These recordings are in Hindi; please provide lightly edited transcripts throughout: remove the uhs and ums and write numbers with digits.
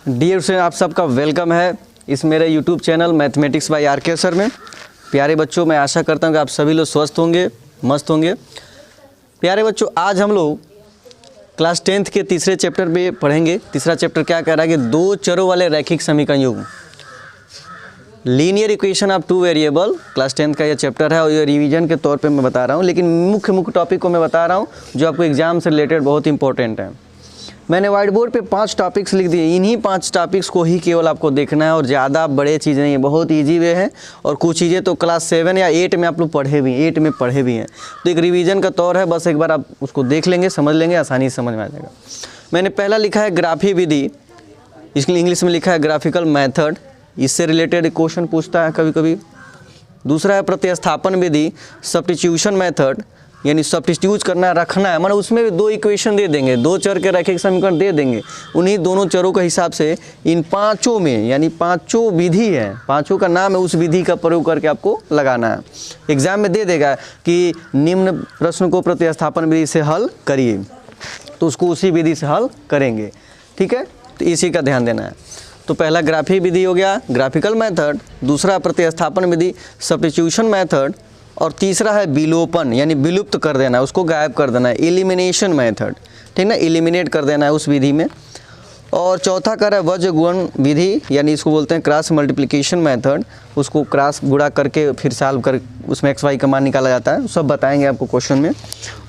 डियर स्टूडेंट, आप सबका वेलकम है इस मेरे YouTube channel mathematics by R K. Sir में। प्यारे बच्चों, मैं आशा करता हूँ कि आप सभी लोग स्वस्थ होंगे, मस्त होंगे। प्यारे बच्चों, आज हम लोग क्लास 10th के तीसरे चैप्टर पे पढ़ेंगे। तीसरा चैप्टर क्या कह रहा है कि दो चरों वाले रैखिक समीकरण युग्म, linear equation of two variable. Class 10th का ये चैप्टर है और ये रिवीजन के तौर पे मैं बता रहा हूँ, लेकिन मुख्य टॉपिक को मैं बता रहा हूँ जो आपको एग्जाम से रिलेटेड बहुत इंपॉर्टेंट है। मैंने व्हाइट बोर्ड पे 5 टॉपिक्स लिख दिए, इन्हीं 5 टॉपिक्स को ही केवल आपको देखना है और ज़्यादा बड़े चीज़ नहीं है, बहुत इजी वे है। और कुछ चीज़ें तो क्लास 7 या 8 में आप लोग पढ़े भी हैं, 8 में पढ़े भी हैं, तो एक रिवीजन का तौर है। बस एक बार आप उसको देख लेंगे, समझ लेंगे, आसानी से समझ में आ जाएगा। मैंने पहला लिखा है ग्राफी विधि, इसके इंग्लिश में लिखा है ग्राफिकल मैथड, इससे रिलेटेड क्वेश्चन पूछता है कभी कभी। दूसरा है प्रतिस्थापन विधि, सब्स्टिट्यूशन मेथड, यानी सब्स्टिट्यूट करना है, रखना है, मतलब उसमें भी 2 इक्वेशन दे देंगे, 2 चर के रैखिक समीकरण दे देंगे, उन्हीं दोनों चरों के हिसाब से इन 5 में, यानी 5 विधि है, 5 का नाम है, उस विधि का प्रयोग करके आपको लगाना है। एग्जाम में दे देगा कि निम्न प्रश्न को प्रतिस्थापन विधि से हल करिए, तो उसको उसी विधि से हल करेंगे, ठीक है। तो इसी का ध्यान देना है। तो पहला ग्राफी विधि हो गया, ग्राफिकल मेथड, दूसरा प्रतिस्थापन विधि, सब्स्टिट्यूशन मेथड, और तीसरा है विलोपन, यानी विलुप्त कर देना है, उसको गायब कर देना है, एलिमिनेशन मेथड, ठीक ना, एलिमिनेट कर देना है उस विधि में। और चौथा कर है वज्र गुणन विधि, यानी इसको बोलते हैं क्रॉस मल्टीप्लिकेशन मेथड, उसको क्रॉस गुणा करके फिर सॉल्व कर उसमें एक्स वाई का मान निकाला जाता है, सब बताएंगे आपको क्वेश्चन में।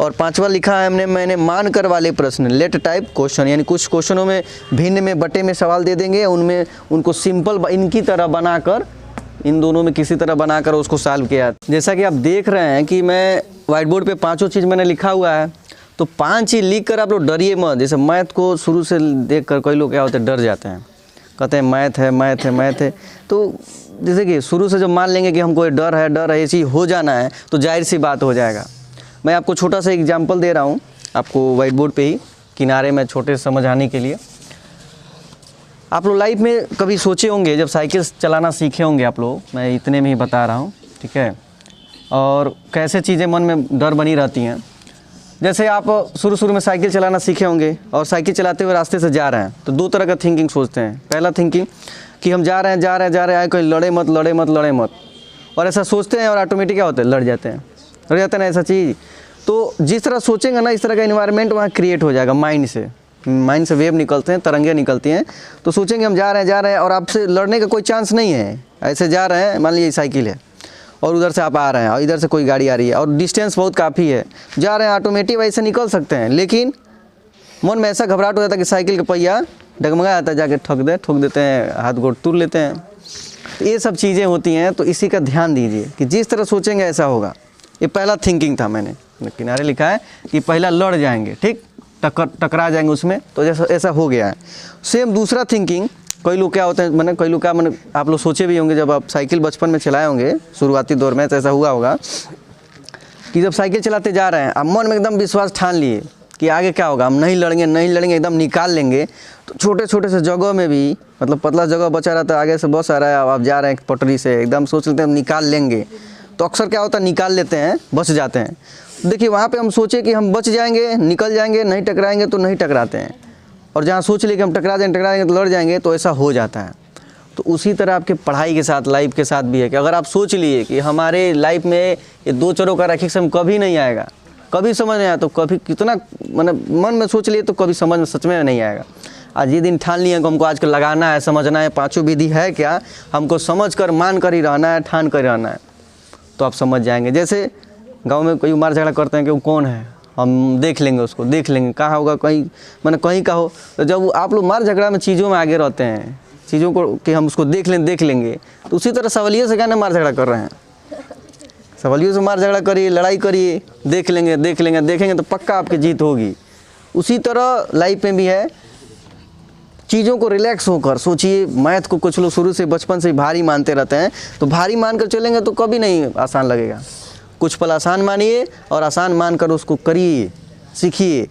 और 5वां लिखा है मैंने मान कर वाले प्रश्न, लेट टाइप क्वेश्चन, यानी कुछ क्वेश्चनों में भिन्न में बटे में सवाल दे देंगे, उनमें उनको सिंपल इनकी तरह बनाकर, इन दोनों में किसी तरह बनाकर उसको सॉल्व किया। जैसा कि आप देख रहे हैं कि मैं व्हाइट बोर्ड पे 5 चीज़ मैंने लिखा हुआ है, तो 5 चीज़ लिख कर आप लोग डरिए मत। जैसे मैथ को शुरू से देख कर कई लोग क्या होते हैं, डर जाते हैं, कहते हैं मैथ है मैथ है मैथ है। तो जैसे कि शुरू से जब मान लेंगे कि हमको डर है ऐसी हो जाना है, तो जाहिर सी बात हो जाएगा। मैं आपको छोटा सा एग्जाम्पल दे रहा हूँ आपको व्हाइट बोर्ड पर ही, किनारे में छोटे से समझाने के लिए। आप लोग लाइफ में कभी सोचे होंगे, जब साइकिल चलाना सीखे होंगे आप लोग, मैं इतने में ही बता रहा हूँ, ठीक है, और कैसे चीज़ें मन में डर बनी रहती हैं। जैसे आप शुरू में साइकिल चलाना सीखे होंगे और साइकिल चलाते हुए रास्ते से जा रहे हैं, तो 2 तरह का थिंकिंग सोचते हैं। पहला थिंकिंग कि हम जा रहे हैं, कोई लड़े मत, और ऐसा सोचते हैं और ऑटोमेटिक क्या होता है, लड़ जाते हैं ना ऐसा चीज़। तो जिस तरह सोचेंगे ना, इस तरह का इन्वायरमेंट वहाँ क्रिएट हो जाएगा। माइंड से वेव निकलते हैं, तरंगें निकलती हैं, तो सोचेंगे हम जा रहे हैं और आपसे लड़ने का कोई चांस नहीं है। ऐसे जा रहे हैं, मान लीजिए साइकिल है और उधर से आप आ रहे हैं और इधर से कोई गाड़ी आ रही है और डिस्टेंस बहुत काफ़ी है, जा रहे हैं, ऑटोमेटिक ऐसे निकल सकते हैं, लेकिन मन में ऐसा घबराहट हो जाता है कि साइकिल का पहिया डगमगा जाता है, जाके ठोक देते हैं, हाथ गोड़ तोड़ लेते हैं। तो ये सब चीज़ें होती हैं, तो इसी का ध्यान दीजिए कि जिस तरह सोचेंगे ऐसा होगा। ये पहला थिंकिंग था, मैंने किनारे लिखा है कि पहला लड़ जाएंगे, ठीक, टकरा जाएंगे उसमें, तो जैसा ऐसा हो गया है। सेम दूसरा थिंकिंग, कई लोग क्या होते हैं, आप लोग सोचे भी होंगे, जब आप साइकिल बचपन में चलाए होंगे शुरुआती दौर में, तो ऐसा हुआ होगा कि जब साइकिल चलाते जा रहे हैं, आप मन में एकदम विश्वास ठान लिए कि आगे क्या होगा, हम नहीं लड़ेंगे, एकदम निकाल लेंगे। तो छोटे से जगह में भी, मतलब पतला जगह बचा रहता है, आगे से बस आ रहा है, आप जा रहे हैं पटरी से, एकदम सोच लेते हैं हम निकाल लेंगे, तो अक्सर क्या होता है, निकाल लेते हैं, बच जाते हैं। देखिए वहाँ पे हम सोचे कि हम बच जाएंगे, निकल जाएंगे, नहीं टकराएंगे, तो नहीं टकराते हैं, और जहाँ सोच लिए कि हम टकरा जाएंगे तो लड़ जाएंगे, तो ऐसा हो जाता है। तो उसी तरह आपके पढ़ाई के साथ, लाइफ के साथ भी है कि अगर आप सोच लिए कि हमारे लाइफ में ये 2 चरों का रैखिक सम कभी नहीं आएगा, कभी समझ नहीं आया, तो कभी कितना मन में सोच लिए तो कभी समझ में सच में नहीं आएगा। आज ये दिन ठान लिए कि हमको आज लगाना है, समझना है, 5 विधि है क्या, हमको समझ कर, मान कर ही रहना है, ठान कर रहना है, तो आप समझ जाएंगे। जैसे गांव में कोई मार झगड़ा करते हैं कि वो कौन है, हम देख लेंगे, कहाँ होगा, कहीं का हो। तो जब आप लोग मार झगड़ा में चीज़ों में आगे रहते हैं, चीज़ों को कि हम उसको देख लेंगे, तो उसी तरह सवालियों से क्या ना मार झगड़ा कर रहे हैं, सवालियों से मार झगड़ा करिए, लड़ाई करिए, देखेंगे तो पक्का आपकी जीत होगी। उसी तरह लाइफ में भी है, चीज़ों को रिलैक्स होकर सोचिए। मैथ को कुछ लोग शुरू से बचपन से भारी मानते रहते हैं, तो भारी मानकर चलेंगे तो कभी नहीं आसान लगेगा। कुछ पल आसान मानिए और आसान मानकर उसको करिए, सीखिए,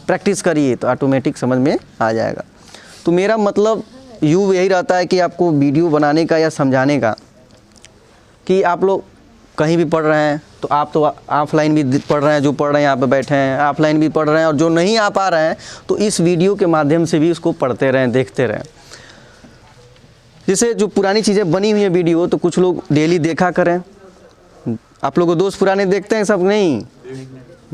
प्रैक्टिस करिए, तो ऑटोमेटिक समझ में आ जाएगा। तो मेरा मतलब यही रहता है कि आपको वीडियो बनाने का या समझाने का, कि आप लोग कहीं भी पढ़ रहे हैं, तो आप तो ऑफलाइन भी पढ़ रहे हैं, जो पढ़ रहे हैं यहाँ पे बैठे हैं, ऑफलाइन भी पढ़ रहे हैं, और जो नहीं आ पा रहे हैं तो इस वीडियो के माध्यम से भी उसको पढ़ते रहें, देखते रहें। जैसे जो पुरानी चीज़ें बनी हुई है वीडियो, तो कुछ लोग डेली देखा करें। आप लोगों दोस्त पुराने देखते हैं सब? नहीं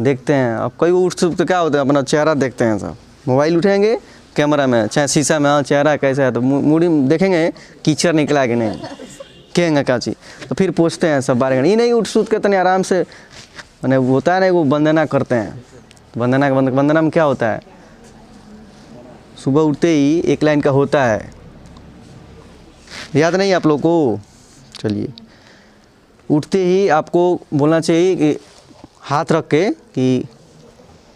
देखते हैं। अब कई उठ तो क्या होता है, अपना चेहरा देखते हैं सब। मोबाइल उठेंगे, कैमरा में चाहे शीशा में, हाँ चेहरा कैसा है, तो मुड़ी देखेंगे कीचड़ निकला कि नहीं, कहेंगे क्या चीज़, तो फिर पूछते हैं सब बारे में। ये नहीं उठ सूट के तने आराम से मैंने होता है ना, वो वंदना करते हैं। वंदना में क्या होता है, सुबह उठते ही एक लाइन का होता है, याद नहीं आप लोग को? चलिए, उठते ही आपको बोलना चाहिए कि हाथ रख के कि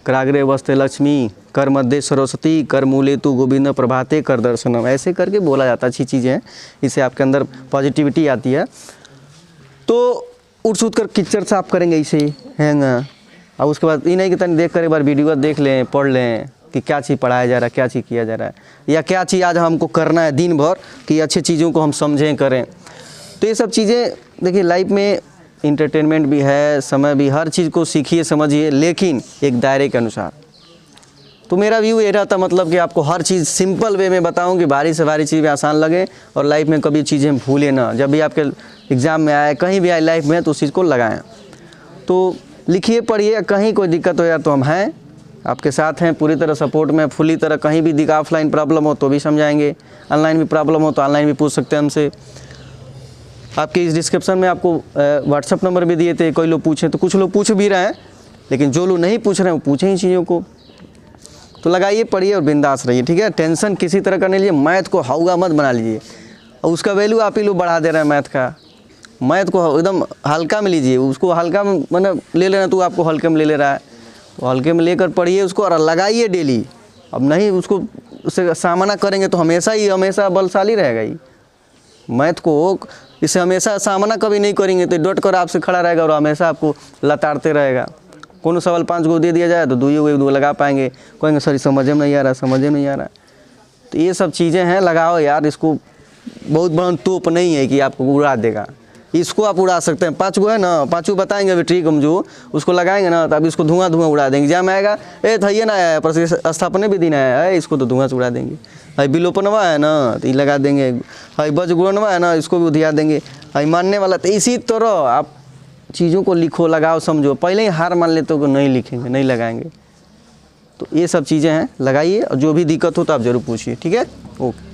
कराग्रे वस्ते लक्ष्मी, कर मध्य सरस्वती, कर मूले तू गोविंद प्रभाते कर दर्शनम, ऐसे करके बोला जाता है। अच्छी चीज़ें हैं, इससे आपके अंदर पॉजिटिविटी आती है। तो उठ सूट कर कीचड़ साफ करेंगे इसे, है ना। और उसके बाद ये नहीं कि तनी देख कर एक बार वीडियो देख लें, पढ़ लें कि क्या चीज़ पढ़ाया जा रहा है, क्या चीज़ किया जा रहा है, या क्या चीज़ आज हमको करना है दिन भर, कि अच्छी चीज़ों को हम समझें, करें। तो ये सब चीज़ें देखिए, लाइफ में इंटरटेनमेंट भी है, समय भी, हर चीज़ को सीखिए समझिए, लेकिन एक दायरे के अनुसार। तो मेरा व्यू ये रहता, मतलब कि आपको हर चीज़ सिंपल वे में बताऊं कि भारी से भारी चीज़ आसान लगे, और लाइफ में कभी चीज़ें भूलें ना। जब भी आपके एग्ज़ाम में आए, कहीं भी आए लाइफ में, तो उस चीज़ को लगाएं। तो लिखिए, पढ़िए, कहीं कोई दिक्कत हो यार तो हम हैं, आपके साथ हैं, पूरी तरह सपोर्ट में, फुली तरह। कहीं भी ऑफलाइन प्रॉब्लम हो तो भी समझाएंगे, ऑनलाइन भी प्रॉब्लम हो तो ऑनलाइन भी पूछ सकते हैं हमसे। आपके इस डिस्क्रिप्शन में आपको व्हाट्सअप नंबर भी दिए थे, कोई लोग पूछें, तो कुछ लोग पूछ भी रहे हैं, लेकिन जो लोग नहीं पूछ रहे हैं वो पूछें ही चीज़ों को। तो लगाइए, पढ़िए और बिंदास रहिए, ठीक है। टेंशन किसी तरह का नहीं लीजिए, मैथ को हाउगा मत बना लीजिए, और उसका वैल्यू आप ही लोग बढ़ा दे रहे हैं। मैथ को एकदम हल्का में लीजिए, उसको हल्का में मतलब ले लेना, तो आपको हल्के में ले रहा है, तो हल्के में लेकर पढ़िए उसको और लगाइए डेली। अब नहीं उसको उससे सामना करेंगे तो हमेशा बलशाली रहेगा ही। मैथ को इससे हमेशा सामना कभी नहीं करेंगे तो डट कर आपसे खड़ा रहेगा और हमेशा आपको लताड़ते रहेगा। कौन सवाल 5 गो दे दिया जाए तो 2 लगा पाएंगे, कहेंगे सर समझ में नहीं आ रहा। तो ये सब चीज़ें हैं, लगाओ यार इसको। बहुत बड़ा तोप नहीं है कि आपको उड़ा देगा, इसको आप उड़ा सकते हैं। 5 गो है ना, 5 बताएंगे अभी ट्रिक हम, जो उसको लगाएंगे ना तो अब इसको धुआं उड़ा देंगे। एग्जाम आएगा, थैये ना आया प्रतिस्थापन भी दिन आया है, इसको तो धुआं से उड़ा देंगे। हाई विलोपनवा है ना तो ये लगा देंगे, हाई बजगुणवा है ना इसको भी उधिया देंगे, हाई मानने वाला। तो इसी तरह आप चीज़ों को लिखो, लगाओ, समझो। पहले ही हार मान लेते हो कि नहीं लिखेंगे, नहीं लगाएंगे। तो ये सब चीज़ें हैं, लगाइए, और जो भी दिक्कत हो तो आप ज़रूर पूछिए, ठीक है। ओके।